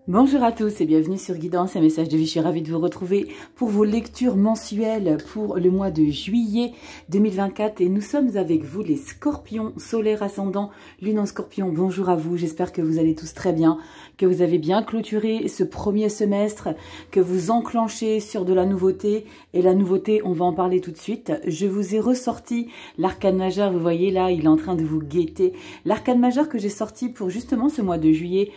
Bonjour à tous et bienvenue sur Guidance et Message de Vie. Je suis ravie de vous retrouver pour vos lectures mensuelles pour le mois de juillet 2024. Et nous sommes avec vous les scorpions, solaire ascendant, lune en scorpion. Bonjour à vous, j'espère que vous allez tous très bien, que vous avez bien clôturé ce premier semestre, que vous enclenchez sur de la nouveauté. Et la nouveauté, on va en parler tout de suite. Je vous ai ressorti l'arcane majeur, vous voyez là, il est en train de vous guetter. L'arcane majeur que j'ai sorti pour justement ce mois de juillet,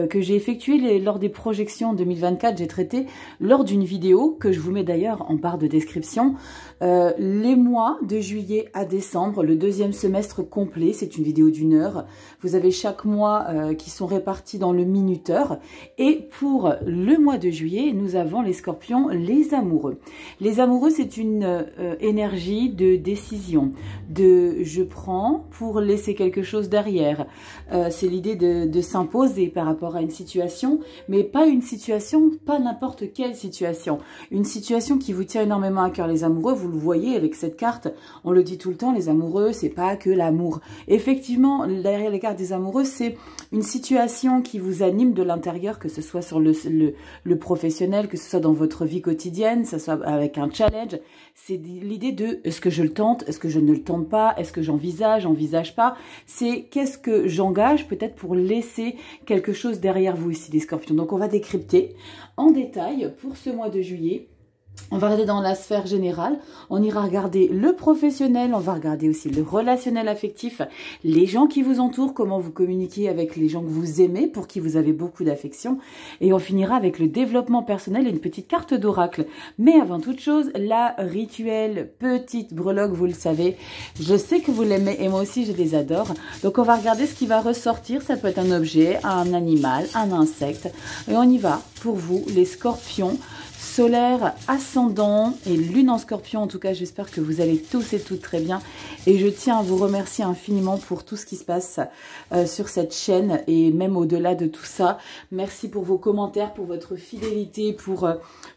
que j'ai effectué lors des projections 2024, j'ai traité lors d'une vidéo que je vous mets d'ailleurs en barre de description, les mois de juillet à décembre, le deuxième semestre complet. C'est une vidéo d'1 heure. Vous avez chaque mois qui sont répartis dans le minuteur. Et pour le mois de juillet, nous avons les scorpions, les amoureux. Les amoureux, c'est une énergie de décision, de je prends pour laisser quelque chose derrière. C'est l'idée de s'imposer par rapport à une situation, mais pas une situation, pas n'importe quelle situation. Une situation qui vous tient énormément à cœur, les amoureux. Vous le voyez avec cette carte, on le dit tout le temps, les amoureux, c'est pas que l'amour. Effectivement, derrière les cartes des amoureux, c'est une situation qui vous anime de l'intérieur, que ce soit sur le professionnel, que ce soit dans votre vie quotidienne, que ce soit avec un challenge. C'est l'idée de est-ce que je le tente, est-ce que je ne le tente pas, est-ce que j'envisage pas. C'est qu'est-ce que j'engage peut-être pour laisser quelque chose derrière vous ici, les scorpions. Donc on va décrypter en détail pour ce mois de juillet. On va regarder dans la sphère générale, on ira regarder le professionnel, on va regarder aussi le relationnel affectif, les gens qui vous entourent, comment vous communiquez avec les gens que vous aimez, pour qui vous avez beaucoup d'affection. Et on finira avec le développement personnel et une petite carte d'oracle. Mais avant toute chose, la rituelle petite breloque, vous le savez, je sais que vous l'aimez et moi aussi je les adore. Donc on va regarder ce qui va ressortir, ça peut être un objet, un animal, un insecte. Et on y va pour vous, les scorpions. Solaire, ascendant et lune en scorpion. En tout cas, j'espère que vous allez tous et toutes très bien. Et je tiens à vous remercier infiniment pour tout ce qui se passe sur cette chaîne et même au-delà de tout ça. Merci pour vos commentaires, pour votre fidélité, pour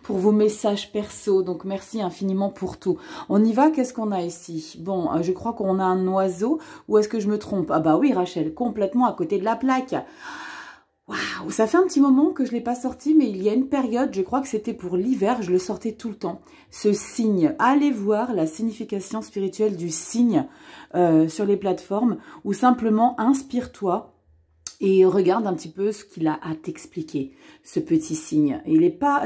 vos messages perso. Donc, merci infiniment pour tout. On y va, qu'est-ce qu'on a ici? Bon, je crois qu'on a un oiseau. Ou est-ce que je me trompe? Ah bah oui, Rachel, complètement à côté de la plaque. Waouh, ça fait un petit moment que je ne l'ai pas sorti, mais il y a une période, je crois que c'était pour l'hiver, je le sortais tout le temps. Ce signe, allez voir la signification spirituelle du signe sur les plateformes, ou simplement inspire-toi et regarde un petit peu ce qu'il a à t'expliquer, ce petit signe.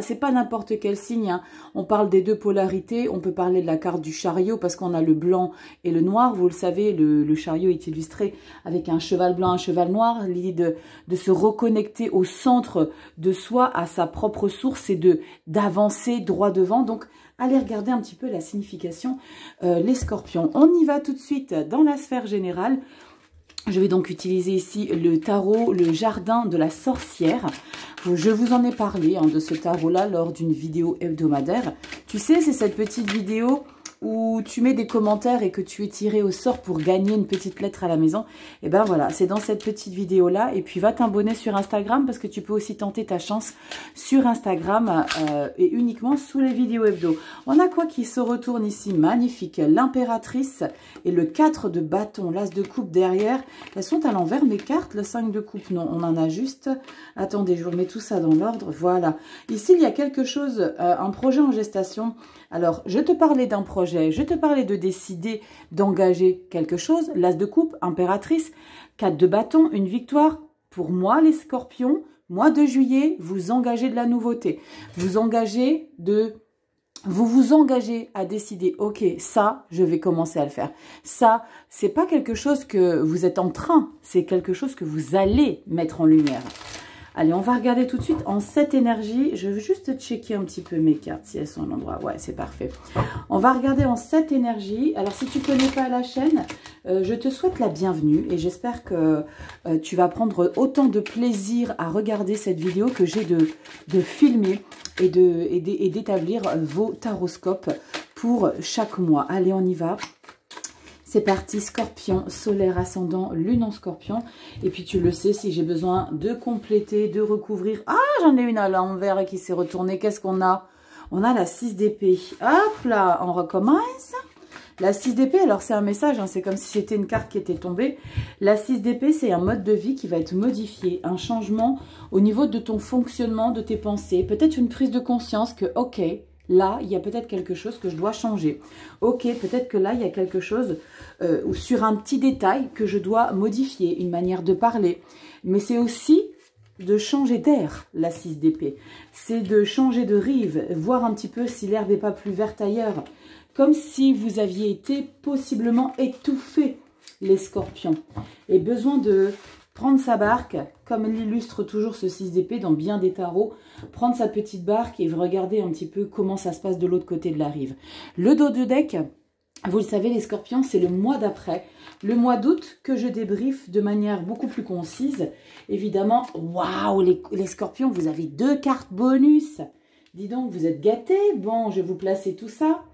C'est pas n'importe quel signe, hein. On parle des deux polarités, on peut parler de la carte du chariot parce qu'on a le blanc et le noir. Vous le savez, le chariot est illustré avec un cheval blanc, un cheval noir. L'idée de se reconnecter au centre de soi, à sa propre source, et d'avancer droit devant. Donc, allez regarder un petit peu la signification, les scorpions. On y va tout de suite dans la sphère générale. Je vais donc utiliser ici le tarot, le jardin de la sorcière. Je vous en ai parlé de ce tarot-là lors d'une vidéo hebdomadaire. Tu sais, c'est cette petite vidéo où tu mets des commentaires et que tu es tiré au sort pour gagner une petite lettre à la maison. Et ben voilà, c'est dans cette petite vidéo-là. Et puis va t'abonner sur Instagram parce que tu peux aussi tenter ta chance sur Instagram et uniquement sous les vidéos hebdo. On a quoi qui se retourne ici? Magnifique. L'impératrice et le 4 de bâton, l'as de coupe derrière. Elles sont à l'envers mes cartes, le 5 de coupe. Non, on en a juste... Attendez, je vous remets tout ça dans l'ordre. Voilà. Ici, il y a quelque chose, un projet en gestation. Alors, je te parlais d'un projet, je te parlais de décider d'engager quelque chose. L'as de coupe, impératrice, 4 de bâton, une victoire. Pour moi, les scorpions, mois de juillet, vous engagez de la nouveauté. Vous vous engagez à décider, ok, ça, je vais commencer à le faire. Ça, c'est pas quelque chose que vous êtes en train, c'est quelque chose que vous allez mettre en lumière. Allez, on va regarder tout de suite en cette énergie. Je veux juste checker un petit peu mes cartes, si elles sont à l'endroit. Ouais, c'est parfait. On va regarder en cette énergie. Alors, si tu ne connais pas la chaîne, je te souhaite la bienvenue. Et j'espère que tu vas prendre autant de plaisir à regarder cette vidéo que j'ai de filmer et d'établir vos taroscopes pour chaque mois. Allez, on y va. C'est parti, scorpion, solaire, ascendant, lune en scorpion. Et puis tu le sais, si j'ai besoin de compléter, de recouvrir... Ah, j'en ai une à l'envers qui s'est retournée. Qu'est-ce qu'on a? On a la 6 d'épée. Hop là, on recommence. La 6 d'épée, alors c'est un message, hein, c'est comme si c'était une carte qui était tombée. La 6 d'épée, c'est un mode de vie qui va être modifié, un changement au niveau de ton fonctionnement, de tes pensées. Peut-être une prise de conscience que, ok, là, il y a peut-être quelque chose que je dois changer. Ok, peut-être que là, il y a quelque chose ou sur un petit détail que je dois modifier, une manière de parler. Mais c'est aussi de changer d'air, la 6 d'épée. C'est de changer de rive, voir un petit peu si l'herbe n'est pas plus verte ailleurs. Comme si vous aviez été possiblement étouffé, les scorpions. Et besoin de prendre sa barque, comme l'illustre toujours ce 6 d'épée dans bien des tarots, prendre sa petite barque et regarder un petit peu comment ça se passe de l'autre côté de la rive. Le dos de deck, vous le savez les scorpions, c'est le mois d'après, le mois d'août que je débriefe de manière beaucoup plus concise. Évidemment, waouh, les scorpions, vous avez 2 cartes bonus. Dis donc, vous êtes gâtés. Bon, je vais vous placer tout ça.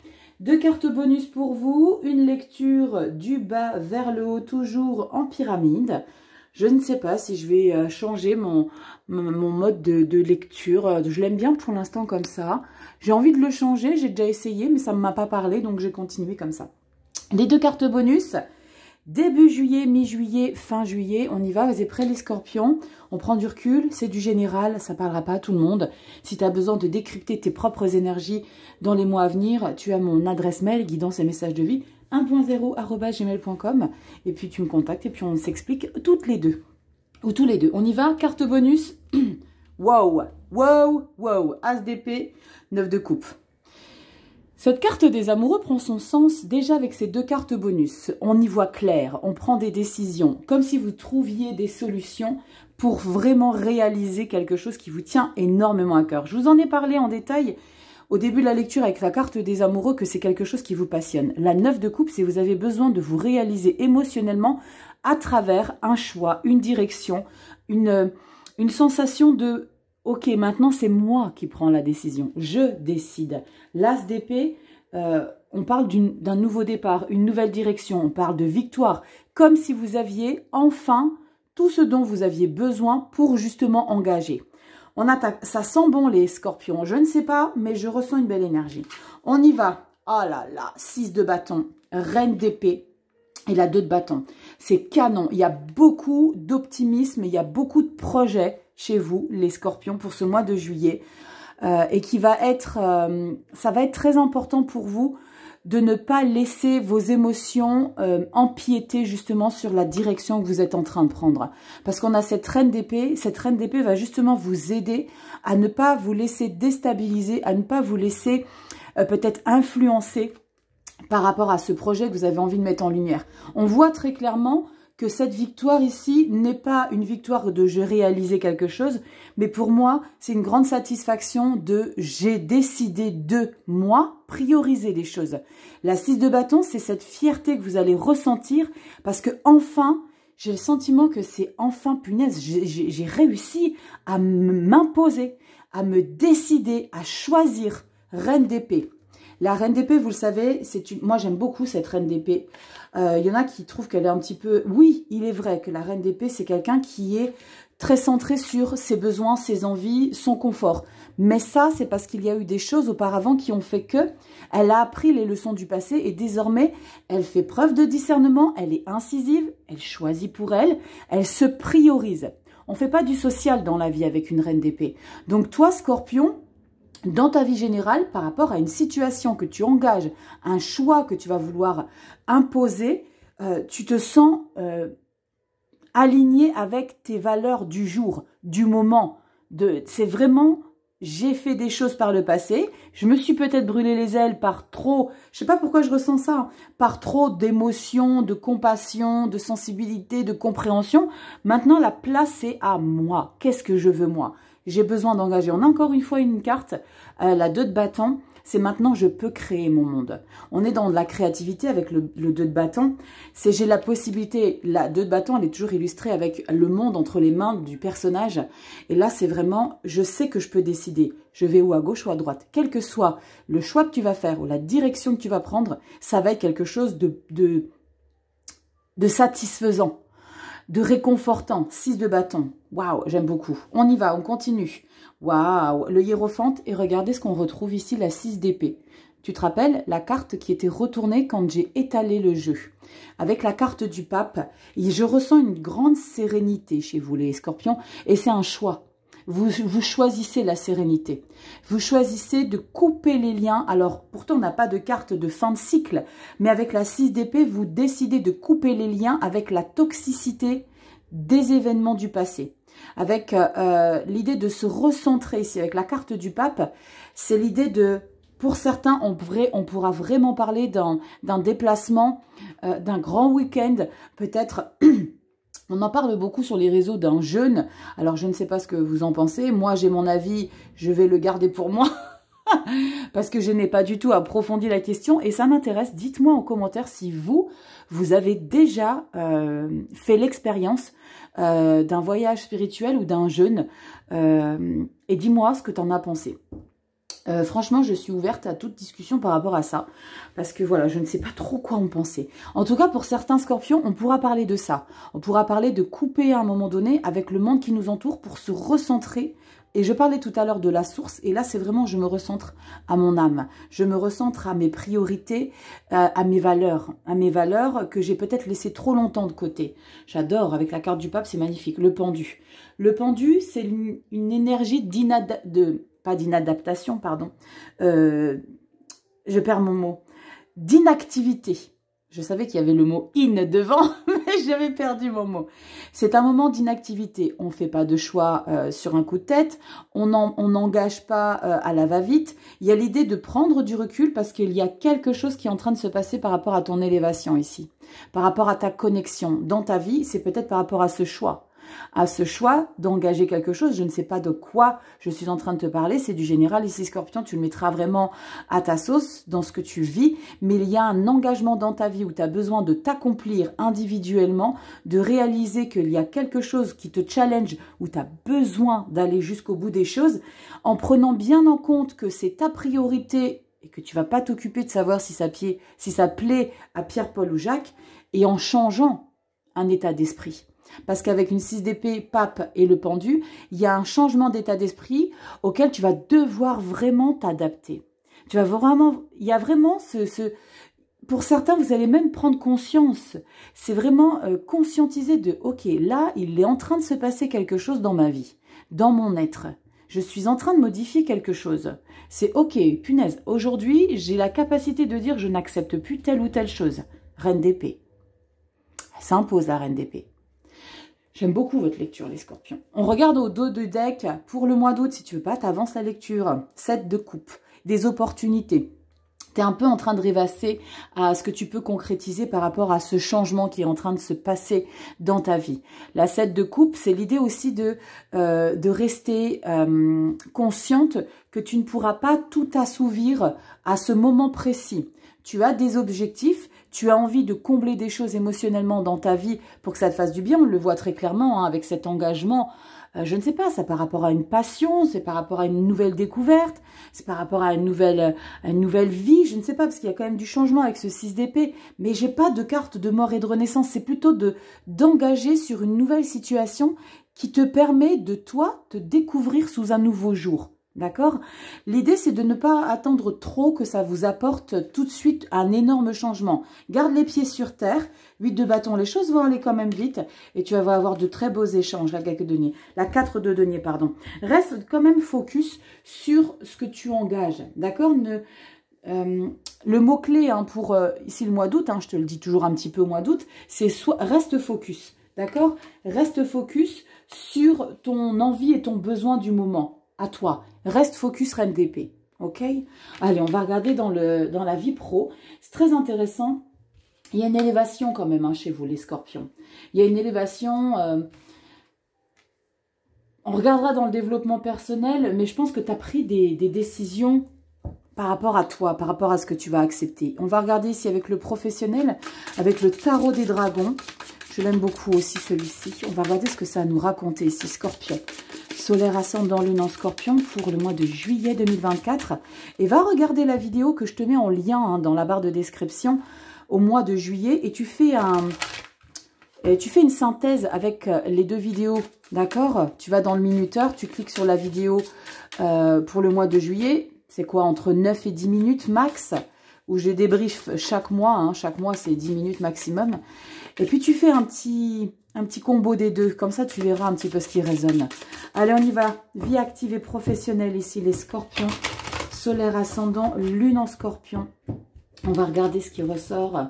2 cartes bonus pour vous, une lecture du bas vers le haut, toujours en pyramide. Je ne sais pas si je vais changer mon mode de lecture. Je l'aime bien pour l'instant comme ça. J'ai envie de le changer, j'ai déjà essayé, mais ça ne m'a pas parlé, donc j'ai continué comme ça. Les 2 cartes bonus, début juillet, mi-juillet, fin juillet, on y va, vous êtes prêts les scorpions? On prend du recul, c'est du général, ça ne parlera pas à tout le monde. Si tu as besoin de décrypter tes propres énergies dans les mois à venir, tu as mon adresse mail, guidance et messages de vie, 1.0@gmail.com, et puis tu me contactes et puis on s'explique toutes les deux, ou tous les deux. On y va, carte bonus, wow, wow, wow, as d'épée, 9 de coupe. Cette carte des amoureux prend son sens déjà avec ces 2 cartes bonus. On y voit clair, on prend des décisions, comme si vous trouviez des solutions pour vraiment réaliser quelque chose qui vous tient énormément à cœur. Je vous en ai parlé en détail au début de la lecture avec la carte des amoureux que c'est quelque chose qui vous passionne. La 9 de coupe, c'est vous avez besoin de vous réaliser émotionnellement à travers un choix, une direction, une sensation de « Ok, maintenant c'est moi qui prends la décision, je décide ». L'as d'épée, on parle d'un nouveau départ, une nouvelle direction, on parle de victoire, comme si vous aviez enfin tout ce dont vous aviez besoin pour justement engager. On attaque, ça sent bon les scorpions, je ne sais pas, mais je ressens une belle énergie. On y va, oh là là, 6 de bâton, reine d'épée et la 2 de bâton. C'est canon, il y a beaucoup d'optimisme, il y a beaucoup de projets chez vous, les scorpions, pour ce mois de juillet. Et qui va être, ça va être très important pour vous de ne pas laisser vos émotions empiéter justement sur la direction que vous êtes en train de prendre. Parce qu'on a cette reine d'épée va justement vous aider à ne pas vous laisser déstabiliser, à ne pas vous laisser peut-être influencer par rapport à ce projet que vous avez envie de mettre en lumière. On voit très clairement que cette victoire ici n'est pas une victoire de j'ai réalisé quelque chose, mais pour moi, c'est une grande satisfaction de j'ai décidé de moi prioriser les choses. La 6 de bâton, c'est cette fierté que vous allez ressentir parce que enfin, j'ai le sentiment que c'est enfin, punaise, j'ai réussi à m'imposer, à me décider, à choisir reine d'épée. La reine d'épée, vous le savez, moi j'aime beaucoup cette reine d'épée. Il y en a qui trouvent qu'elle est un petit peu... Oui, il est vrai que la reine d'épée, c'est quelqu'un qui est très centré sur ses besoins, ses envies, son confort. Mais ça, c'est parce qu'il y a eu des choses auparavant qui ont fait que elle a appris les leçons du passé et désormais, elle fait preuve de discernement, elle est incisive, elle choisit pour elle se priorise. On ne fait pas du social dans la vie avec une reine d'épée. Donc toi, Scorpion, dans ta vie générale, par rapport à une situation que tu engages, un choix que tu vas vouloir imposer, tu te sens aligné avec tes valeurs du jour, du moment. C'est vraiment, j'ai fait des choses par le passé, je me suis peut-être brûlé les ailes par trop, je sais pas pourquoi je ressens ça, par trop d'émotions, de compassion, de sensibilité, de compréhension. Maintenant, la place est à moi. Qu'est-ce que je veux moi? J'ai besoin d'engager. On a encore une fois une carte, la 2 de bâton. C'est maintenant, je peux créer mon monde. On est dans de la créativité avec le 2 de bâton. C'est j'ai la possibilité, la 2 de bâton, elle est toujours illustrée avec le monde entre les mains du personnage. Et là, c'est vraiment, je sais que je peux décider. Je vais ou à gauche ou à droite. Quel que soit le choix que tu vas faire ou la direction que tu vas prendre, ça va être quelque chose de satisfaisant, de réconfortant. 6 de bâton. Waouh, j'aime beaucoup. On y va, on continue. Waouh, le hiérophante. Et regardez ce qu'on retrouve ici, la 6 d'épée. Tu te rappelles la carte qui était retournée quand j'ai étalé le jeu. Avec la carte du pape, je ressens une grande sérénité chez vous les scorpions et c'est un choix. Vous choisissez la sérénité. Vous choisissez de couper les liens. Alors, pourtant, on n'a pas de carte de fin de cycle, mais avec la 6 d'épée, vous décidez de couper les liens avec la toxicité des événements du passé. Avec l'idée de se recentrer ici, avec la carte du pape, c'est l'idée de... Pour certains, on pourra vraiment parler d'un déplacement, d'un grand week-end, peut-être... On en parle beaucoup sur les réseaux d'un jeûne. Alors, je ne sais pas ce que vous en pensez. Moi, j'ai mon avis, je vais le garder pour moi. Parce que je n'ai pas du tout approfondi la question. Et ça m'intéresse. Dites-moi en commentaire si vous avez déjà fait l'expérience d'un voyage spirituel ou d'un jeûne. Et dis-moi ce que tu en as pensé. Franchement, je suis ouverte à toute discussion par rapport à ça. Parce que voilà, je ne sais pas trop quoi en penser. En tout cas, pour certains scorpions, on pourra parler de ça. On pourra parler de couper à un moment donné avec le monde qui nous entoure pour se recentrer. Et je parlais tout à l'heure de la source. Et là, c'est vraiment, je me recentre à mon âme. Je me recentre à mes priorités, à mes valeurs. À mes valeurs que j'ai peut-être laissées trop longtemps de côté. J'adore, avec la carte du pape, c'est magnifique. Le pendu. Le pendu, c'est une énergie pas d'inadaptation, pardon, je perds mon mot, d'inactivité. Je savais qu'il y avait le mot « in » devant, mais j'avais perdu mon mot. C'est un moment d'inactivité. On ne fait pas de choix sur un coup de tête, on n'engage pas à la va-vite. Il y a l'idée de prendre du recul parce qu'il y a quelque chose qui est en train de se passer par rapport à ton élévation ici, par rapport à ta connexion. Dans ta vie, c'est peut-être par rapport à ce choix. À ce choix d'engager quelque chose, je ne sais pas de quoi je suis en train de te parler, c'est du général ici Scorpion, tu le mettras vraiment à ta sauce dans ce que tu vis, mais il y a un engagement dans ta vie où tu as besoin de t'accomplir individuellement, de réaliser qu'il y a quelque chose qui te challenge, où tu as besoin d'aller jusqu'au bout des choses, en prenant bien en compte que c'est ta priorité et que tu ne vas pas t'occuper de savoir si ça plaît à Pierre, Paul ou Jacques, et en changeant un état d'esprit. Parce qu'avec une 6 d'épée, pape et le pendu, il y a un changement d'état d'esprit auquel tu vas devoir vraiment t'adapter. Tu vas vraiment, il y a vraiment pour certains, vous allez même prendre conscience. C'est vraiment conscientiser de, ok, là, il est en train de se passer quelque chose dans ma vie, dans mon être. Je suis en train de modifier quelque chose. C'est ok, punaise, aujourd'hui, j'ai la capacité de dire je n'accepte plus telle ou telle chose. Reine d'épée. Elle s'impose la reine d'épée. J'aime beaucoup votre lecture, les scorpions. On regarde au dos du deck. Pour le mois d'août, si tu veux pas, t'avances la lecture. 7 de coupe. Des opportunités. Tu es un peu en train de rêvasser à ce que tu peux concrétiser par rapport à ce changement qui est en train de se passer dans ta vie. La 7 de coupe, c'est l'idée aussi de rester consciente que tu ne pourras pas tout assouvir à ce moment précis. Tu as des objectifs, tu as envie de combler des choses émotionnellement dans ta vie pour que ça te fasse du bien. On le voit très clairement hein, avec cet engagement. Je ne sais pas, c'est par rapport à une passion, c'est par rapport à une nouvelle découverte, c'est par rapport à une nouvelle vie. Je ne sais pas, parce qu'il y a quand même du changement avec ce 6 d'épée. Mais j'ai pas de carte de mort et de renaissance. C'est plutôt d'engager sur une nouvelle situation qui te permet de, toi, te découvrir sous un nouveau jour. D'accord? L'idée, c'est de ne pas attendre trop que ça vous apporte tout de suite un énorme changement. Garde les pieds sur terre, 8 de bâton, les choses vont aller quand même vite et tu vas avoir de très beaux échanges, la 4 de denier, pardon. Reste quand même focus sur ce que tu engages, d'accord? Le mot-clé hein, pour ici le mois d'août, hein, je te le dis toujours un petit peu au mois d'août, c'est reste focus, d'accord? Reste focus sur ton envie et ton besoin du moment. À toi. Reste focus reine d'épée. Ok? Allez, on va regarder dans la vie pro. C'est très intéressant. Il y a une élévation quand même hein, chez vous, les scorpions. Il y a une élévation... on regardera dans le développement personnel, mais je pense que tu as pris des décisions par rapport à toi, par rapport à ce que tu vas accepter. On va regarder ici avec le professionnel, avec le tarot des dragons. Je l'aime beaucoup aussi celui-ci. On va regarder ce que ça a à nous raconter ici, scorpion. Solaire ascendant lune en scorpion pour le mois de juillet 2024. Et va regarder la vidéo que je te mets en lien hein, dans la barre de description au mois de juillet. Et tu fais une synthèse avec les deux vidéos, d'accord? Tu vas dans le minuteur, tu cliques sur la vidéo pour le mois de juillet. c'est quoi, entre 9 et 10 minutes max, où je débrief chaque mois. Hein, chaque mois, c'est 10 minutes maximum. Et puis, tu fais un petit combo des deux. Comme ça, tu verras un petit peu ce qui résonne. Allez, on y va. Vie active et professionnelle ici, les scorpions. Solaire ascendant, lune en scorpion. On va regarder ce qui ressort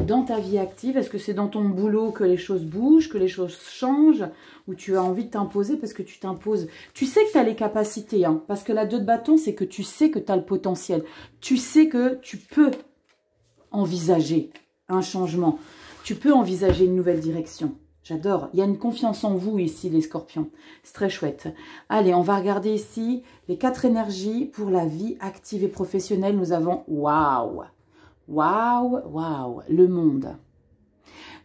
dans ta vie active. Est-ce que c'est dans ton boulot que les choses bougent, que les choses changent, ou tu as envie de t'imposer parce que tu t'imposes? Tu sais que tu as les capacités, hein, parce que la 2 de bâton, c'est que tu sais que tu as le potentiel. Tu sais que tu peux envisager un changement. Tu peux envisager une nouvelle direction. J'adore. Il y a une confiance en vous ici, les scorpions. C'est très chouette. Allez, on va regarder ici les 4 énergies pour la vie active et professionnelle. Nous avons waouh. Waouh, waouh, le monde.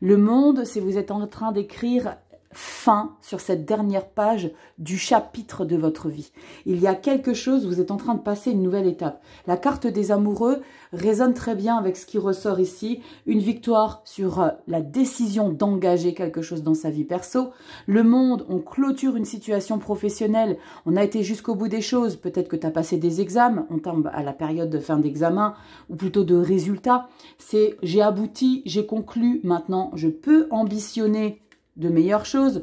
Le monde, c'est vous êtes en train d'écrire fin sur cette dernière page du chapitre de votre vie. Il y a quelque chose, vous êtes en train de passer une nouvelle étape. La carte des amoureux résonne très bien avec ce qui ressort ici. Une victoire sur la décision d'engager quelque chose dans sa vie perso. Le monde, on clôture une situation professionnelle. On a été jusqu'au bout des choses. Peut-être que tu as passé des examens. On tombe à la période de fin d'examen ou plutôt de résultats. C'est j'ai abouti, j'ai conclu. Maintenant, je peux ambitionner de meilleures choses.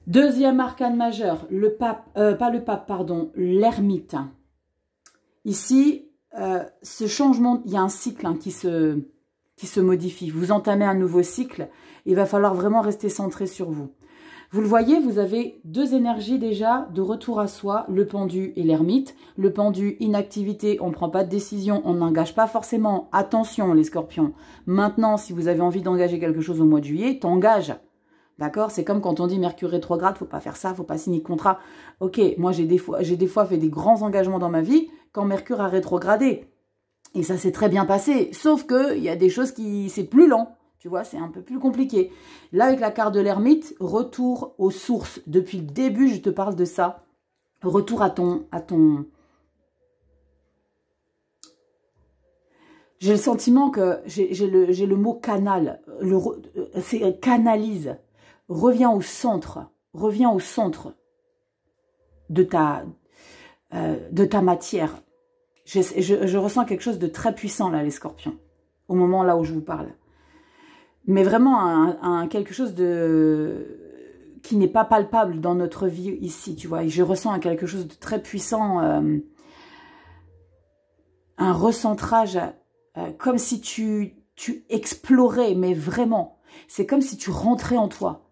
Deuxième arcane majeur, le pape, pas le pape, pardon, l'ermite. Ici, ce changement, il y a un cycle hein, qui se modifie. Vous entamez un nouveau cycle, il va falloir vraiment rester centré sur vous. Vous le voyez, vous avez 2 énergies déjà de retour à soi, le pendu et l'ermite. Le pendu, inactivité, on ne prend pas de décision, on n'engage pas forcément. Attention les scorpions, maintenant si vous avez envie d'engager quelque chose au mois de juillet, t'engages. D'accord? C'est comme quand on dit Mercure rétrograde, faut pas faire ça, faut pas signer de contrat. Ok, moi j'ai des fois fait des grands engagements dans ma vie quand Mercure a rétrogradé. Et ça s'est très bien passé, sauf qu'il y a des choses qui, c'est plus lent. Tu vois, c'est un peu plus compliqué. Là, avec la carte de l'ermite, retour aux sources. Depuis le début, je te parle de ça. Retour à ton... J'ai le sentiment que j'ai le mot canal. C'est canalise. Reviens au centre. Reviens au centre de ta matière. Je ressens quelque chose de très puissant, là, les scorpions. Au moment là où je vous parle. Mais vraiment quelque chose qui n'est pas palpable dans notre vie ici, tu vois. Et je ressens quelque chose de très puissant, un recentrage, comme si tu explorais, mais vraiment. C'est comme si tu rentrais en toi.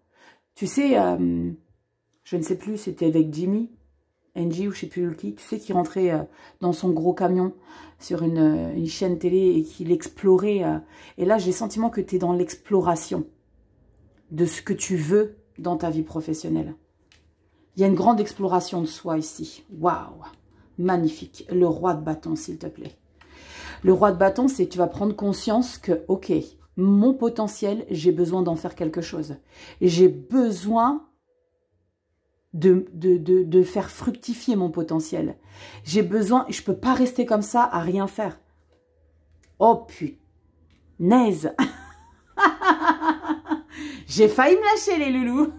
Tu sais, je ne sais plus, c'était avec Jimmy, Angie ou je ne sais plus qui, tu sais, qui rentrait dans son gros camion sur une chaîne télé et qu'il explorait. Et là, j'ai le sentiment que tu es dans l'exploration de ce que tu veux dans ta vie professionnelle. Il y a une grande exploration de soi ici. Waouh! Magnifique. Le roi de bâton, s'il te plaît. Le roi de bâton, c'est que tu vas prendre conscience que, ok, mon potentiel, j'ai besoin d'en faire quelque chose. J'ai besoin de faire fructifier mon potentiel. J'ai besoin, je peux pas rester comme ça à rien faire. Oh punaise. J'ai failli me lâcher les loulous.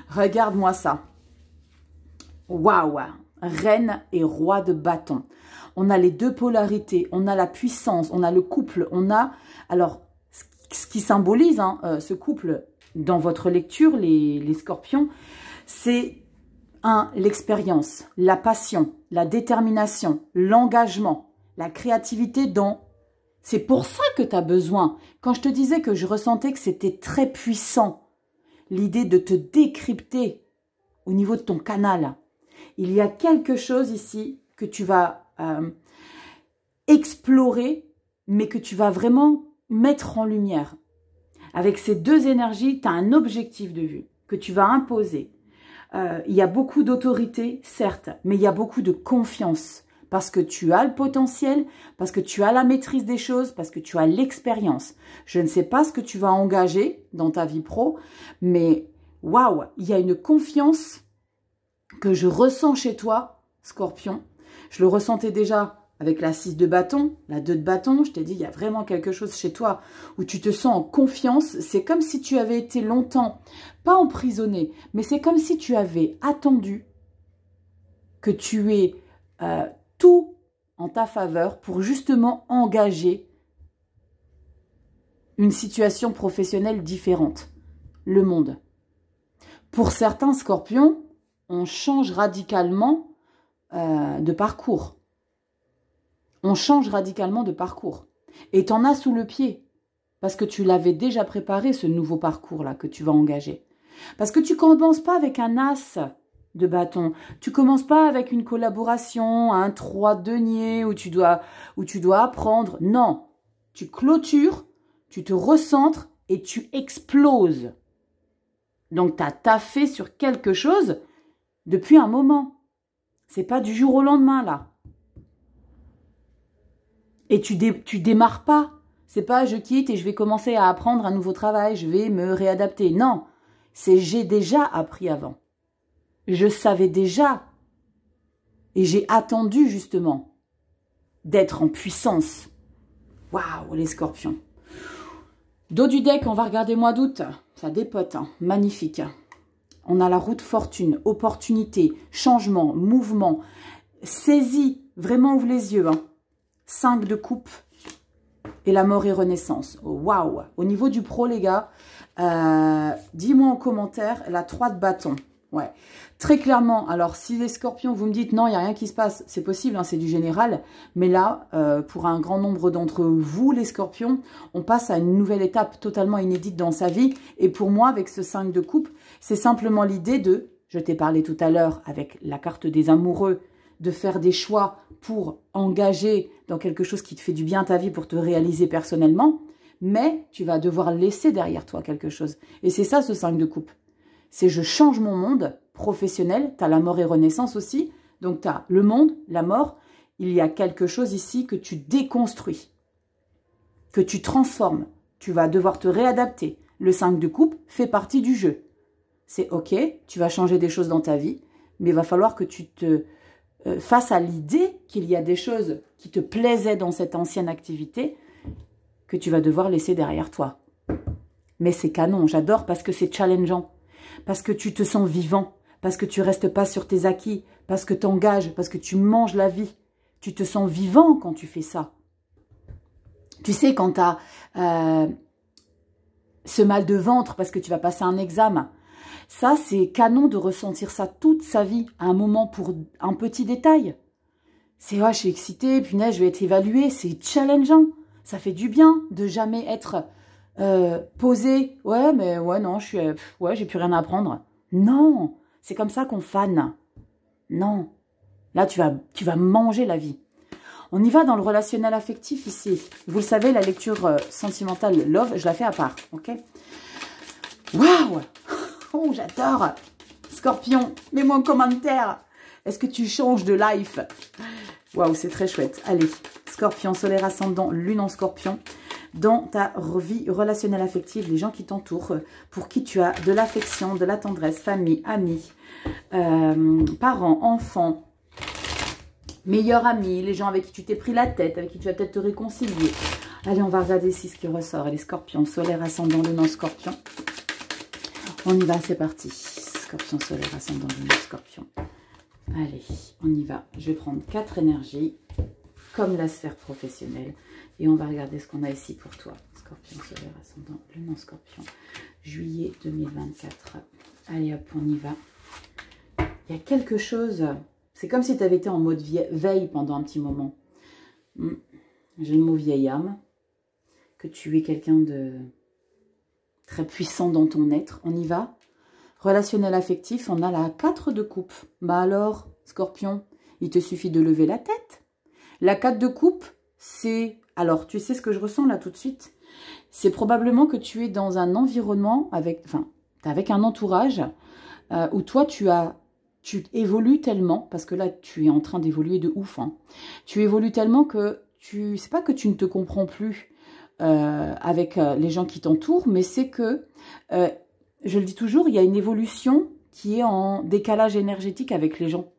Regarde-moi ça. Waouh. Reine et roi de bâton. On a les 2 polarités, on a la puissance, on a le couple, on a... Alors, ce qui symbolise hein, ce couple dans votre lecture, les scorpions, c'est l'expérience, la passion, la détermination, l'engagement, la créativité dans... C'est pour ça que tu as besoin. Quand je te disais que je ressentais que c'était très puissant, l'idée de te décrypter au niveau de ton canal, il y a quelque chose ici que tu vas explorer, mais que tu vas vraiment mettre en lumière. Avec ces 2 énergies, tu as un objectif de vue que tu vas imposer. Il y a beaucoup d'autorité, certes, mais il y a beaucoup de confiance parce que tu as le potentiel, parce que tu as la maîtrise des choses, parce que tu as l'expérience. Je ne sais pas ce que tu vas engager dans ta vie pro, mais waouh, il y a une confiance que je ressens chez toi, Scorpion. Je le ressentais déjà avec la 6 de bâton, la 2 de bâton. Je t'ai dit, il y a vraiment quelque chose chez toi où tu te sens en confiance. C'est comme si tu avais été longtemps, pas emprisonné, mais c'est comme si tu avais attendu que tu aies tout en ta faveur pour justement engager une situation professionnelle différente. Le monde. Pour certains scorpions, on change radicalement de parcours. On change radicalement de parcours. Et tu en as sous le pied. Parce que tu l'avais déjà préparé, ce nouveau parcours-là que tu vas engager. Parce que tu ne commences pas avec un as de bâton. Tu ne commences pas avec une collaboration, un 3 denier où tu dois apprendre. Non. Tu clôtures, tu te recentres et tu exploses. Donc, tu as taffé sur quelque chose depuis un moment. C'est pas du jour au lendemain, là. Et tu démarres pas. C'est pas je quitte et je vais commencer à apprendre un nouveau travail, je vais me réadapter. Non, c'est j'ai déjà appris avant. Je savais déjà. Et j'ai attendu, justement, d'être en puissance. Waouh, les scorpions. Dos du deck, on va regarder mois d'août. Ça dépote, hein. Magnifique. On a la route fortune, opportunité, changement, mouvement, saisie. Vraiment, ouvre les yeux. Hein. 5 de coupe et la mort et renaissance. Waouh. Au niveau du pro, les gars, dis-moi en commentaire la 3 de bâton. Ouais. Très clairement, alors si les scorpions, vous me dites non, il n'y a rien qui se passe, c'est possible, hein, c'est du général. Mais là, pour un grand nombre d'entre vous, les scorpions, on passe à une nouvelle étape totalement inédite dans sa vie. Et pour moi, avec ce 5 de coupe, c'est simplement l'idée de, je t'ai parlé tout à l'heure avec la carte des amoureux, de faire des choix pour engager dans quelque chose qui te fait du bien à ta vie, pour te réaliser personnellement. Mais tu vas devoir laisser derrière toi quelque chose. Et c'est ça, ce 5 de coupe. C'est je change mon monde professionnel. Tu as la mort et renaissance aussi. Donc, tu as le monde, la mort. Il y a quelque chose ici que tu déconstruis, que tu transformes. Tu vas devoir te réadapter. Le 5 de coupe fait partie du jeu. C'est OK, tu vas changer des choses dans ta vie, mais il va falloir que tu te fasses à l'idée qu'il y a des choses qui te plaisaient dans cette ancienne activité que tu vas devoir laisser derrière toi. Mais c'est canon, j'adore parce que c'est challengeant. Parce que tu te sens vivant, parce que tu ne restes pas sur tes acquis, parce que tu engages, parce que tu manges la vie. Tu te sens vivant quand tu fais ça. Tu sais, quand tu as ce mal de ventre parce que tu vas passer un examen, ça, c'est canon de ressentir ça toute sa vie, à un moment pour un petit détail. C'est, ouais, je suis excitée, punaise, je vais être évaluée, c'est challengeant. Ça fait du bien de jamais être... poser, ouais, mais ouais, non, ouais, j'ai plus rien à apprendre. Non, c'est comme ça qu'on fane. Non, là, tu vas manger la vie. On y va dans le relationnel affectif ici. Vous le savez, la lecture sentimentale love, je la fais à part, ok? Waouh! Oh, j'adore! Scorpion, mets-moi en commentaire. Est-ce que tu changes de life? Waouh, c'est très chouette. Allez, Scorpion, solaire ascendant, lune en Scorpion. Dans ta vie relationnelle affective, les gens qui t'entourent, pour qui tu as de l'affection, de la tendresse, famille, amis, parents, enfants, meilleurs amis, les gens avec qui tu t'es pris la tête, avec qui tu vas peut-être te réconcilier. Allez, on va regarder ici ce qui ressort. Les scorpions, solaire ascendant, lune en Scorpion. On y va, c'est parti. Scorpion, solaire ascendant, lune en Scorpion. Allez, on y va. Je vais prendre 4 énergies, comme la sphère professionnelle. Et on va regarder ce qu'on a ici pour toi. Scorpion, solaire, ascendant, lune en Scorpion. Juillet 2024. Allez hop, on y va. Il y a quelque chose... C'est comme si tu avais été en mode veille pendant un petit moment. J'ai le mot vieille âme. Que tu es quelqu'un de très puissant dans ton être. On y va. Relationnel affectif, on a la 4 de coupe. Bah alors, Scorpion, il te suffit de lever la tête. La 4 de coupe, c'est... Alors, tu sais ce que je ressens là tout de suite? C'est probablement que tu es dans un environnement avec un entourage où toi, tu évolues tellement, parce que là, tu es en train d'évoluer de ouf. Hein. Tu évolues tellement que c'est pas que tu ne te comprends plus avec les gens qui t'entourent, mais c'est que, je le dis toujours, il y a une évolution qui est en décalage énergétique avec les gens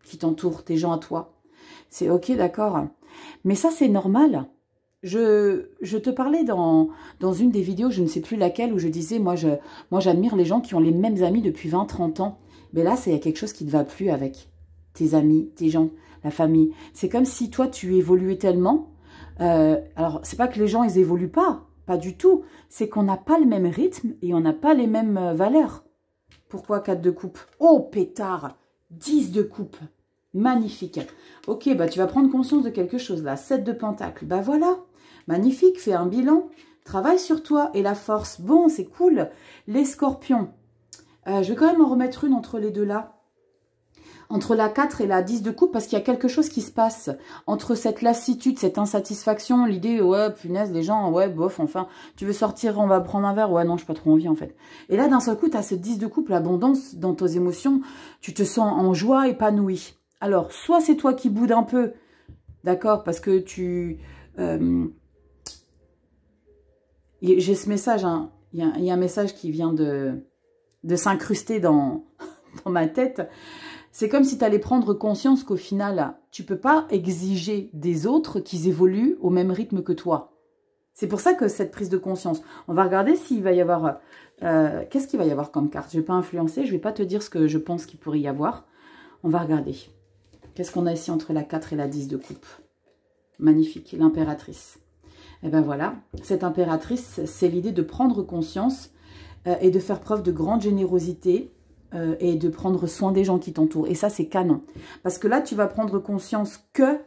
qui t'entourent, tes gens à toi. C'est ok, d'accord. Mais ça, c'est normal. Je te parlais dans une des vidéos, je ne sais plus laquelle, où je disais, moi j'admire les gens qui ont les mêmes amis depuis 20-30 ans. Mais là, il y a quelque chose qui ne va plus avec tes amis, tes gens. la famille. C'est comme si toi, tu évoluais tellement. Alors, c'est pas que les gens, ils évoluent pas du tout. C'est qu'on n'a pas le même rythme et on n'a pas les mêmes valeurs. Pourquoi 4 de coupe? Oh, pétard! 10 de coupe. Magnifique. Ok, bah tu vas prendre conscience de quelque chose là. 7 de pentacle. Bah voilà. Magnifique, fais un bilan. Travaille sur toi et la force. Bon, c'est cool. Les scorpions. Je vais quand même en remettre une entre les deux là. Entre la 4 et la 10 de coupe, parce qu'il y a quelque chose qui se passe. Entre cette lassitude, cette insatisfaction, l'idée, ouais, punaise, les gens, ouais, bof, enfin, tu veux sortir, on va prendre un verre, ouais, non, j'ai pas trop envie, en fait. Et là, d'un seul coup, tu as ce 10 de coupe, l'abondance dans tes émotions, tu te sens en joie, épanoui. Alors, soit c'est toi qui boudes un peu, d'accord, parce que tu... j'ai ce message, hein, il y a un message qui vient de s'incruster dans ma tête. C'est comme si tu allais prendre conscience qu'au final, tu ne peux pas exiger des autres qu'ils évoluent au même rythme que toi. C'est pour ça que cette prise de conscience, on va regarder s'il va y avoir... Qu'est-ce qu'il va y avoir comme carte? Je ne vais pas influencer, je ne vais pas te dire ce que je pense qu'il pourrait y avoir. On va regarder. Qu'est-ce qu'on a ici entre la 4 et la 10 de coupe? Magnifique, l'impératrice. Et bien voilà, cette impératrice, c'est l'idée de prendre conscience et de faire preuve de grande générosité, et de prendre soin des gens qui t'entourent. Et ça, c'est canon. Parce que là, tu vas prendre conscience que,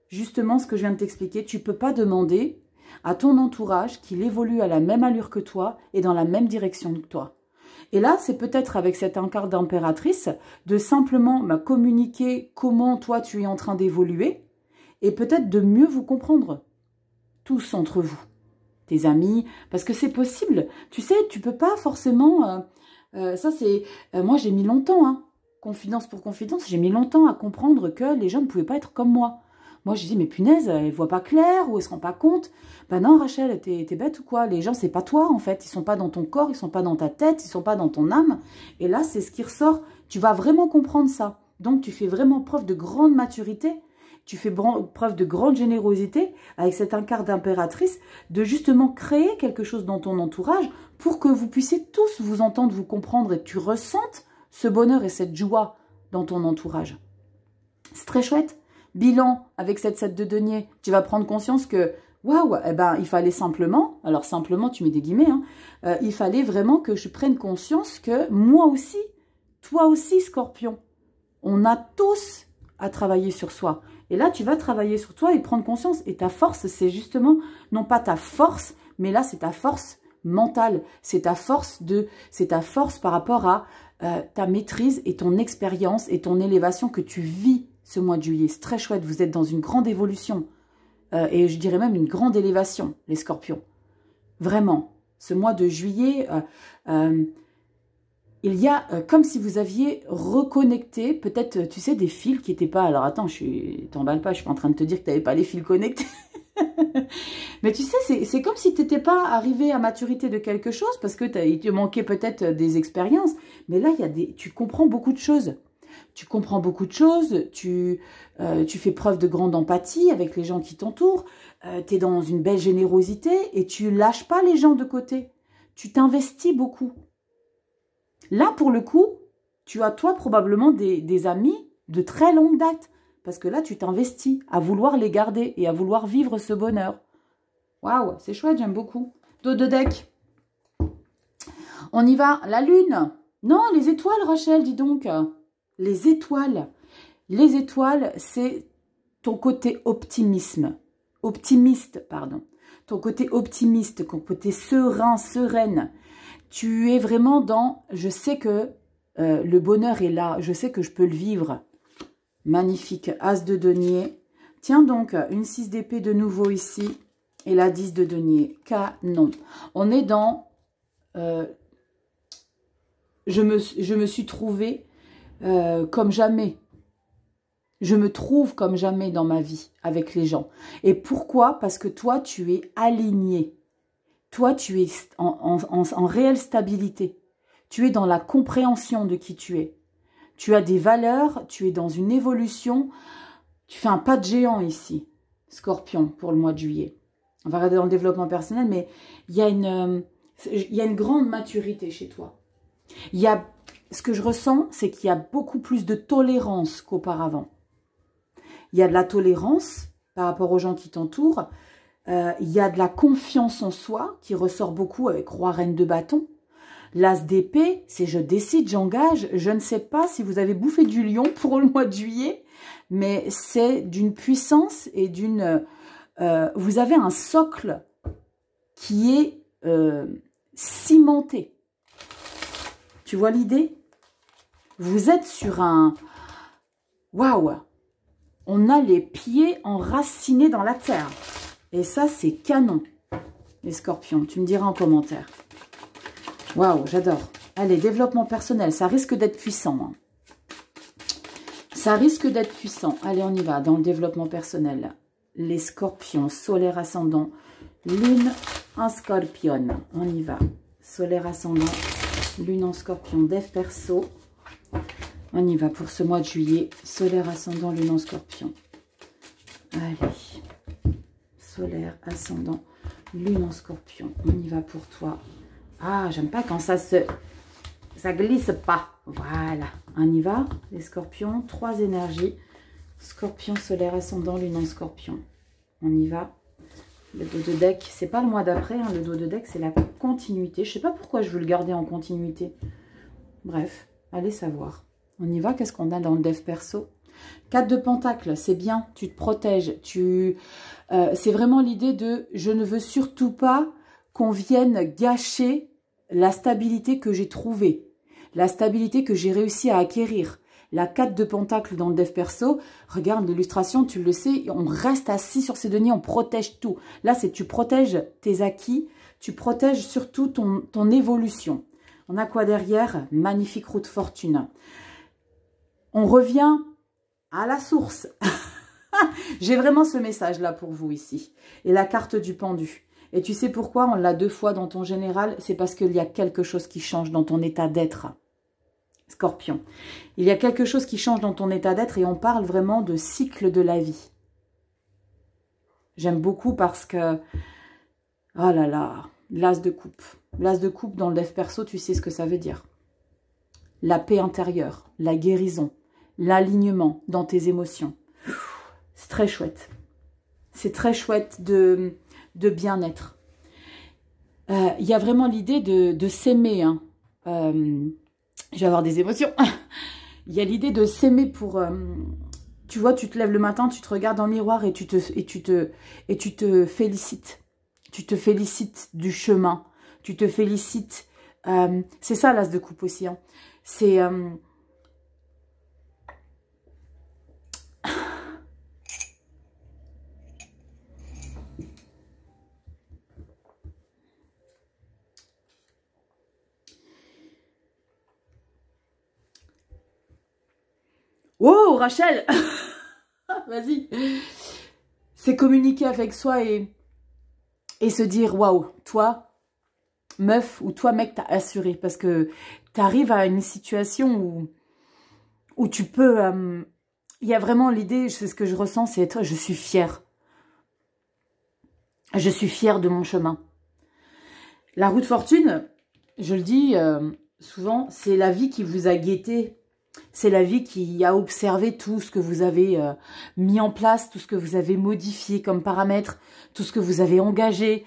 justement, ce que je viens de t'expliquer, tu ne peux pas demander à ton entourage qu'il évolue à la même allure que toi et dans la même direction que toi. Et là, c'est peut-être avec cette carte d'impératrice de simplement communiquer comment toi, tu es en train d'évoluer et peut-être de mieux vous comprendre, tous entre vous, tes amis, parce que c'est possible. Tu sais, tu ne peux pas forcément... ça, c'est... moi, j'ai mis longtemps, hein, confidence pour confidence, j'ai mis longtemps à comprendre que les gens ne pouvaient pas être comme moi. Moi, je dis, mais punaise, elle ne voit pas clair ou elle ne se rend pas compte. Ben non, Rachel, t'es bête ou quoi? Les gens, c'est pas toi, en fait. Ils ne sont pas dans ton corps, ils ne sont pas dans ta tête, ils ne sont pas dans ton âme. Et là, c'est ce qui ressort. Tu vas vraiment comprendre ça. Donc, tu fais vraiment preuve de grande maturité. Tu fais preuve de grande générosité avec cette carte d'impératrice, de justement créer quelque chose dans ton entourage pour que vous puissiez tous vous entendre, vous comprendre et que tu ressentes ce bonheur et cette joie dans ton entourage. C'est très chouette. Bilan avec cette 7 de denier, tu vas prendre conscience que, waouh, eh ben, il fallait simplement, alors simplement, tu mets des guillemets, hein, il fallait vraiment que je prenne conscience que moi aussi, toi aussi, Scorpion, on a tous à travailler sur soi. Et là, tu vas travailler sur toi et prendre conscience. Et ta force, c'est justement, non pas ta force, mais là, c'est ta force mentale. C'est ta force par rapport à ta maîtrise et ton expérience et ton élévation que tu vis ce mois de juillet. C'est très chouette. Vous êtes dans une grande évolution. Et je dirais même une grande élévation, les scorpions. Vraiment. Ce mois de juillet... il y a comme si vous aviez reconnecté, peut-être, tu sais, des fils qui n'étaient pas... Alors, attends, t'emballe pas, je suis pas en train de te dire que tu n'avais pas les fils connectés. Mais tu sais, c'est comme si tu n'étais pas arrivé à maturité de quelque chose, parce que il te manquait peut-être des expériences. Mais là, tu comprends beaucoup de choses. Tu comprends beaucoup de choses, tu fais preuve de grande empathie avec les gens qui t'entourent, tu es dans une belle générosité et tu lâches pas les gens de côté. Tu t'investis beaucoup. Là, pour le coup, tu as, toi, probablement des amis de très longue date. Parce que là, tu t'investis à vouloir les garder et à vouloir vivre ce bonheur. Waouh, c'est chouette, j'aime beaucoup. Dos de deck. On y va. La lune. Non, les étoiles, Rachel, dis donc. Les étoiles. Les étoiles, c'est ton côté optimiste, pardon. Ton côté optimiste, ton côté serein, sereine. Tu es vraiment dans, je sais que le bonheur est là, je sais que je peux le vivre. Magnifique, as de denier. Tiens donc, une 6 d'épée de nouveau ici, et la 10 de denier. Canon. On est dans, je me suis trouvée comme jamais. Je me trouve comme jamais dans ma vie avec les gens. Et pourquoi? Parce que toi, tu es aligné. Toi, tu es en réelle stabilité. Tu es dans la compréhension de qui tu es. Tu as des valeurs, tu es dans une évolution. Tu fais un pas de géant ici, Scorpion, pour le mois de juillet. On va regarder dans le développement personnel, mais il y a une grande maturité chez toi. Ce que je ressens, c'est qu'il y a beaucoup plus de tolérance qu'auparavant. Il y a de la tolérance par rapport aux gens qui t'entourent. Il y a de la confiance en soi qui ressort beaucoup avec roi, reine de bâton. L'as d'épée, c'est je décide, j'engage. Je ne sais pas si vous avez bouffé du lion pour le mois de juillet, mais c'est d'une puissance et d'une... vous avez un socle qui est cimenté. Tu vois l'idée? Vous êtes sur un... Waouh! On a les pieds enracinés dans la terre. Et ça, c'est canon, les scorpions. Tu me diras en commentaire. Waouh, j'adore. Allez, développement personnel. Ça risque d'être puissant. Hein. Ça risque d'être puissant. Allez, on y va dans le développement personnel. Les scorpions, solaire ascendant, lune en scorpion. On y va. Solaire ascendant, lune en scorpion, dev perso. On y va pour ce mois de juillet. Solaire ascendant, lune en scorpion. Allez. Solaire ascendant, lune en scorpion. On y va pour toi. Ah, j'aime pas quand ça glisse pas. Voilà. On y va. Les scorpions, 3 énergies. Scorpion, solaire ascendant, lune en scorpion. On y va. Le dos de deck, c'est pas le mois d'après. Hein. Le dos de deck, c'est la continuité. Je sais pas pourquoi je veux le garder en continuité. Bref, allez savoir. On y va, qu'est-ce qu'on a dans le dev perso? 4 de pentacles, c'est bien, tu te protèges. C'est vraiment l'idée de « je ne veux surtout pas qu'on vienne gâcher la stabilité que j'ai trouvée, la stabilité que j'ai réussi à acquérir ». La 4 de pentacles dans le dev perso, regarde l'illustration, tu le sais, on reste assis sur ses deniers, on protège tout. Là, c'est tu protèges tes acquis, tu protèges surtout ton évolution. On a quoi derrière? Magnifique roue de fortune. On revient à la source. J'ai vraiment ce message-là pour vous ici. Et la carte du pendu. Et tu sais pourquoi on l'a 2 fois dans ton général? C'est parce qu'il y a quelque chose qui change dans ton état d'être. Scorpion. Il y a quelque chose qui change dans ton état d'être et on parle vraiment de cycle de la vie. J'aime beaucoup parce que... Oh là là, l'as de coupe. L'as de coupe dans le dev perso, tu sais ce que ça veut dire. La paix intérieure, la guérison, l'alignement dans tes émotions. C'est très chouette. C'est très chouette de bien-être. Il y a vraiment l'idée de s'aimer. Hein. Je vais avoir des émotions. Il y a l'idée de s'aimer pour... tu vois, tu te lèves le matin, tu te regardes dans le miroir et tu te félicites. Tu te félicites du chemin. Tu te félicites. C'est ça l'as de coupe aussi. Hein. C'est... Oh, Rachel. Vas-y. C'est communiquer avec soi et se dire, waouh, toi, meuf, ou toi, mec, t'as assuré. Parce que t'arrives à une situation où tu peux... il y a vraiment l'idée, c'est ce que je ressens, c'est toi, je suis fière. Je suis fière de mon chemin. La roue de fortune, je le dis souvent, c'est la vie qui vous a guetté. C'est la vie qui a observé tout ce que vous avez mis en place, tout ce que vous avez modifié comme paramètres, tout ce que vous avez engagé,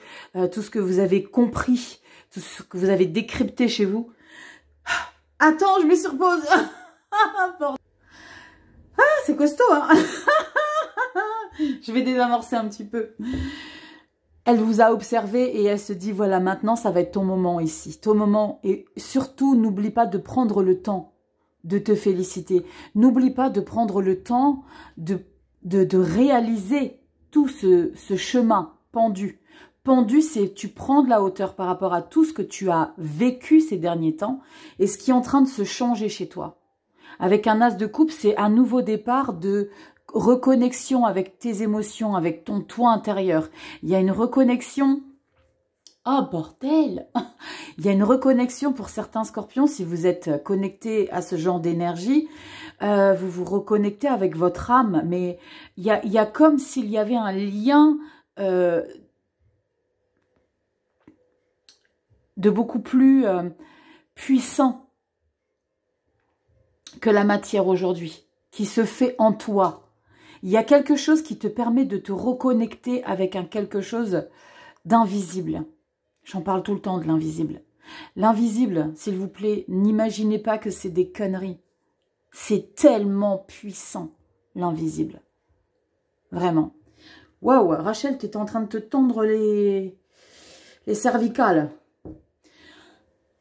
tout ce que vous avez compris, tout ce que vous avez décrypté chez vous. Attends, je me surpose. Ah, c'est costaud, hein. Je vais désamorcer un petit peu. Elle vous a observé et elle se dit, voilà, maintenant, ça va être ton moment ici. Ton moment. Et surtout, n'oublie pas de prendre le temps de te féliciter. N'oublie pas de prendre le temps de réaliser tout ce chemin pendu. Pendu, c'est tu prends de la hauteur par rapport à tout ce que tu as vécu ces derniers temps et ce qui est en train de se changer chez toi. Avec un as de coupe, c'est un nouveau départ de reconnexion avec tes émotions, avec ton toi intérieur. Il y a une reconnexion. Oh bordel! Il y a une reconnexion pour certains scorpions, si vous êtes connectés à ce genre d'énergie, vous vous reconnectez avec votre âme, mais il y a comme s'il y avait un lien de beaucoup plus puissant que la matière aujourd'hui, qui se fait en toi. Il y a quelque chose qui te permet de te reconnecter avec un quelque chose d'invisible. J'en parle tout le temps de l'invisible. L'invisible, s'il vous plaît, n'imaginez pas que c'est des conneries. C'est tellement puissant, l'invisible. Vraiment. Waouh, Rachel, tu étais en train de te tendre les cervicales.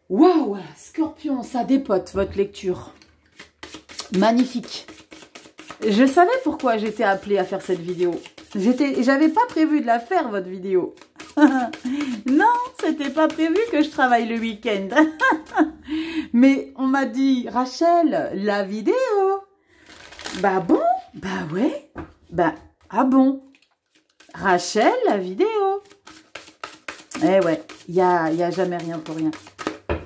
Waouh, Scorpion, ça dépote votre lecture. Magnifique. Je savais pourquoi j'étais appelée à faire cette vidéo. J'avais pas prévu de la faire, votre vidéo. Non, c'était pas prévu que je travaille le week-end. Mais on m'a dit, Rachel, la vidéo. Bah bon, bah ouais, bah ah bon. Rachel, la vidéo. Eh ouais, il y a jamais rien pour rien.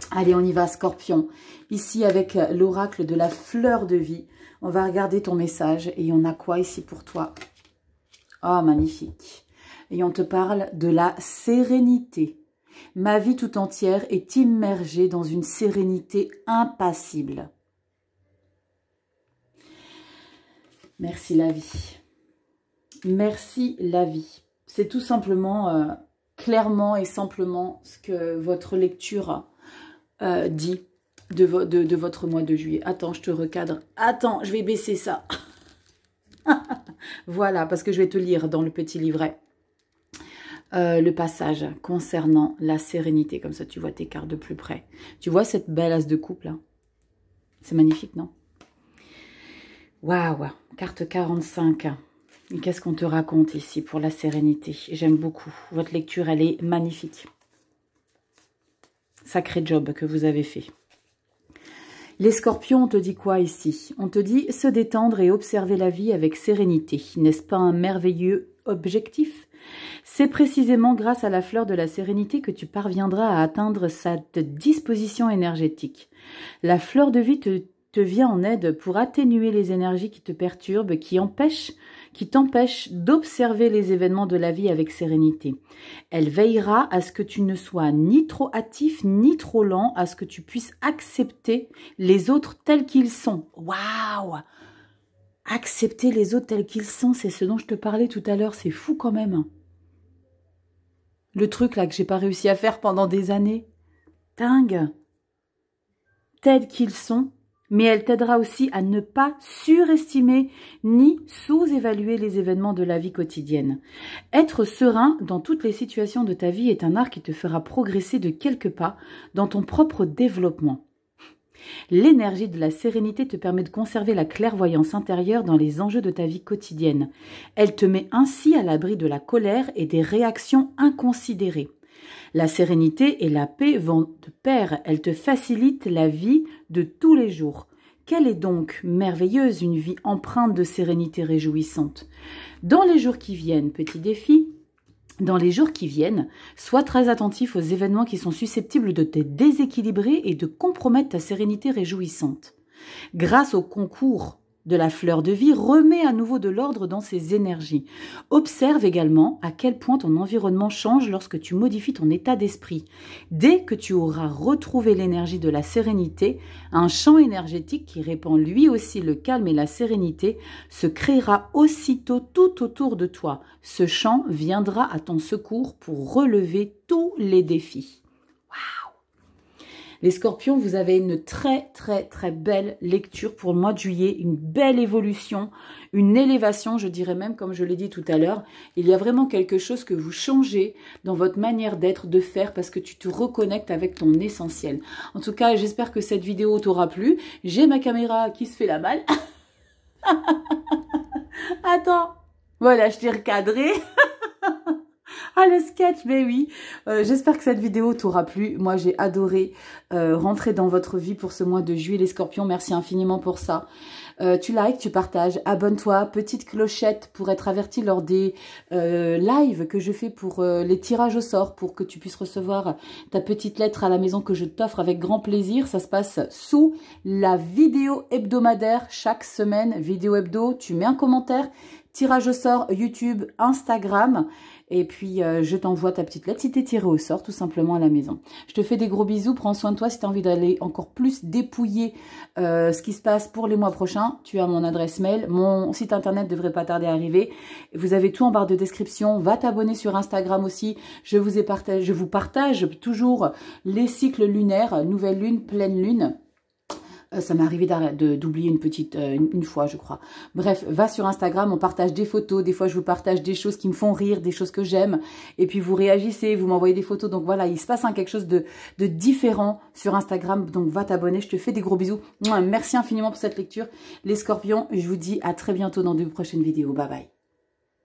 Allez, on y va, Scorpion. Ici, avec l'oracle de la fleur de vie, on va regarder ton message. Et on a quoi ici pour toi? Oh, magnifique. Et on te parle de la sérénité. Ma vie tout entière est immergée dans une sérénité impassible. Merci la vie. Merci la vie. C'est tout simplement, clairement et simplement ce que votre lecture dit de votre mois de juillet. Attends, je te recadre. Attends, je vais baisser ça. Voilà, parce que je vais te lire dans le petit livret le passage concernant la sérénité. Comme ça, tu vois tes cartes de plus près. Tu vois cette belle as de coupe là? C'est magnifique, non? Waouh, carte 45. Et qu'est-ce qu'on te raconte ici pour la sérénité? J'aime beaucoup. Votre lecture, elle est magnifique. Sacré job que vous avez fait. Les scorpions, on te dit quoi ici? On te dit se détendre et observer la vie avec sérénité. N'est-ce pas un merveilleux objectif? C'est précisément grâce à la fleur de la sérénité que tu parviendras à atteindre cette disposition énergétique. La fleur de vie te vient en aide pour atténuer les énergies qui te perturbent, qui t'empêchent d'observer les événements de la vie avec sérénité. Elle veillera à ce que tu ne sois ni trop hâtif, ni trop lent, à ce que tu puisses accepter les autres tels qu'ils sont. Waouh! Accepter les autres tels qu'ils sont, c'est ce dont je te parlais tout à l'heure, c'est fou quand même. Le truc là que j'ai pas réussi à faire pendant des années. Dingue! Tels qu'ils sont. Mais elle t'aidera aussi à ne pas surestimer ni sous-évaluer les événements de la vie quotidienne. Être serein dans toutes les situations de ta vie est un art qui te fera progresser de quelques pas dans ton propre développement. L'énergie de la sérénité te permet de conserver la clairvoyance intérieure dans les enjeux de ta vie quotidienne. Elle te met ainsi à l'abri de la colère et des réactions inconsidérées. La sérénité et la paix vont de pair, elles te facilitent la vie de tous les jours. Quelle est donc merveilleuse une vie empreinte de sérénité réjouissante. Dans les jours qui viennent, petit défi, dans les jours qui viennent, sois très attentif aux événements qui sont susceptibles de te déséquilibrer et de compromettre ta sérénité réjouissante. Grâce au concours de la fleur de vie, remets à nouveau de l'ordre dans ses énergies. Observe également à quel point ton environnement change lorsque tu modifies ton état d'esprit. Dès que tu auras retrouvé l'énergie de la sérénité, un champ énergétique qui répand lui aussi le calme et la sérénité se créera aussitôt tout autour de toi. Ce champ viendra à ton secours pour relever tous les défis. Les scorpions, vous avez une très belle lecture pour le mois de juillet, une belle évolution, une élévation, je dirais même, comme je l'ai dit tout à l'heure. Il y a vraiment quelque chose que vous changez dans votre manière d'être, de faire, parce que tu te reconnectes avec ton essentiel. En tout cas, j'espère que cette vidéo t'aura plu. J'ai ma caméra qui se fait la malle. Attends, voilà, je t'ai recadré. Ah, le sketch, mais oui. J'espère que cette vidéo t'aura plu. Moi, j'ai adoré rentrer dans votre vie pour ce mois de juillet, les scorpions. Merci infiniment pour ça. Tu likes, tu partages, abonne-toi, petite clochette pour être averti lors des lives que je fais pour les tirages au sort, pour que tu puisses recevoir ta petite lettre à la maison que je t'offre avec grand plaisir. Ça se passe sous la vidéo hebdomadaire chaque semaine. Vidéo hebdo, tu mets un commentaire, Tirage au sort YouTube, Instagram. Et puis, je t'envoie ta petite lettre si tu es tiré au sort, tout simplement à la maison. Je te fais des gros bisous. Prends soin de toi. Si tu as envie d'aller encore plus dépouiller ce qui se passe pour les mois prochains, tu as mon adresse mail. Mon site internet devrait pas tarder à arriver. Vous avez tout en barre de description. Va t'abonner sur Instagram aussi. Je vous partage toujours les cycles lunaires, nouvelle lune, pleine lune. Ça m'est arrivé d'oublier une fois, je crois. Bref, va sur Instagram, on partage des photos. Des fois, je vous partage des choses qui me font rire, des choses que j'aime. Et puis, vous réagissez, vous m'envoyez des photos. Donc voilà, il se passe quelque chose de différent sur Instagram. Donc, va t'abonner. Je te fais des gros bisous. Merci infiniment pour cette lecture. Les scorpions, je vous dis à très bientôt dans de prochaines vidéos. Bye bye.